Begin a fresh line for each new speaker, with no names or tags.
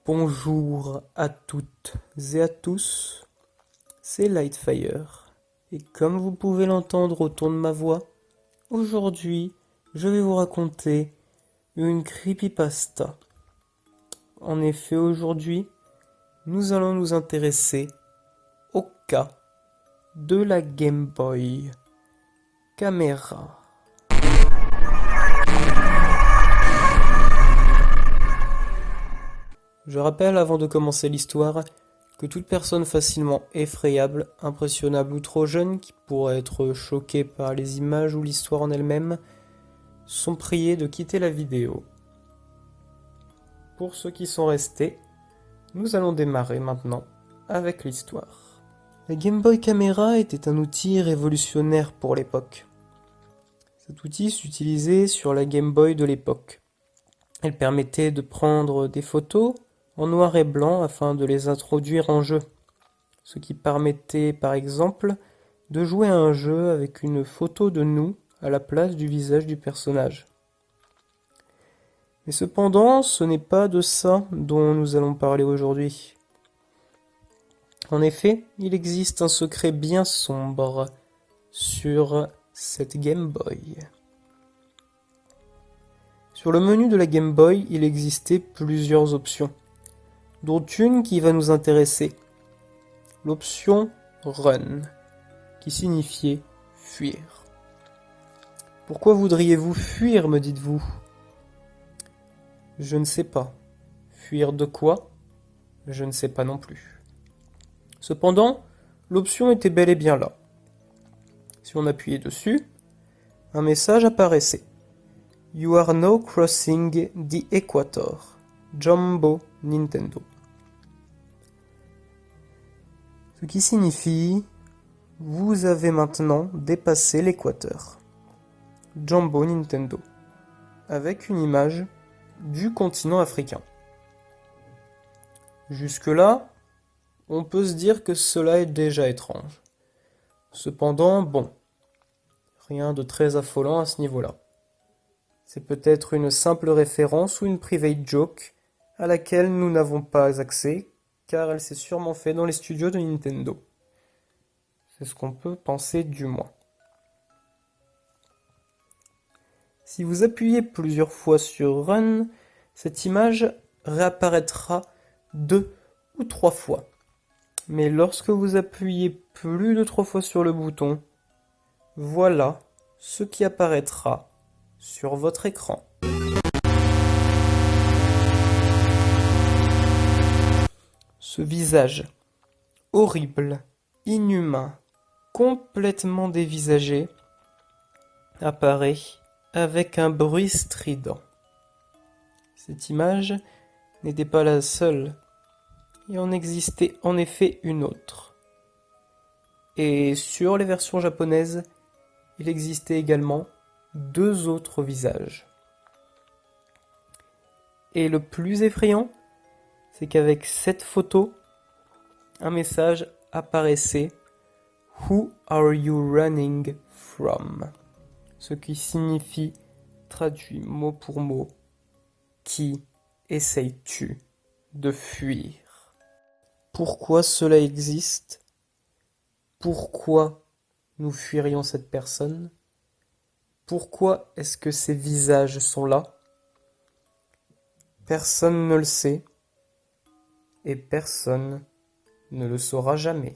Bonjour à toutes et à tous, c'est Lightfire, et comme vous pouvez l'entendre au ton de ma voix, aujourd'hui je vais vous raconter une creepypasta. En effet, aujourd'hui, nous allons nous intéresser au cas de la Game Boy Camera. Je rappelle avant de commencer l'histoire que toute personne facilement effrayable, impressionnable ou trop jeune qui pourrait être choquée par les images ou l'histoire en elle-même sont priées de quitter la vidéo. Pour ceux qui sont restés, nous allons démarrer maintenant avec l'histoire. La Game Boy Camera était un outil révolutionnaire pour l'époque. Cet outil s'utilisait sur la Game Boy de l'époque. Elle permettait de prendre des photos en noir et blanc afin de les introduire en jeu, ce qui permettait par exemple de jouer à un jeu avec une photo de nous à la place du visage du personnage. Mais cependant, ce n'est pas de ça dont nous allons parler aujourd'hui. En effet, il existe un secret bien sombre sur cette Game Boy. Sur le menu de la Game Boy, il existait plusieurs options, dont une qui va nous intéresser, l'option Run, qui signifiait fuir. Pourquoi voudriez-vous fuir, me dites-vous? Je ne sais pas. Fuir de quoi? Je ne sais pas non plus. Cependant, l'option était bel et bien là. Si on appuyait dessus, un message apparaissait. You are now crossing the equator. Jumbo Nintendo. Ce qui signifie vous avez maintenant dépassé l'équateur. Jumbo Nintendo. Avec une image du continent africain. Jusque-là, on peut se dire que cela est déjà étrange. Cependant, bon, rien de très affolant à ce niveau-là. C'est peut-être une simple référence ou une private joke à laquelle nous n'avons pas accès, car elle s'est sûrement faite dans les studios de Nintendo. C'est ce qu'on peut penser du moins. Si vous appuyez plusieurs fois sur Run, cette image réapparaîtra 2 ou 3 fois. Mais lorsque vous appuyez plus de 3 fois sur le bouton, voilà ce qui apparaîtra sur votre écran. Ce visage horrible, inhumain, complètement dévisagé, apparaît avec un bruit strident. Cette image n'était pas la seule, il en existait en effet une autre. Et sur les versions japonaises, il existait également 2 autres visages. Et le plus effrayant, c'est qu'avec cette photo, un message apparaissait « Who are you running from ?» Ce qui signifie, traduit mot pour mot, « Qui essayes-tu de fuir ?» Pourquoi cela existe? Pourquoi nous fuirions cette personne? Pourquoi est-ce que ces visages sont là? Personne ne le sait et personne ne le saura jamais.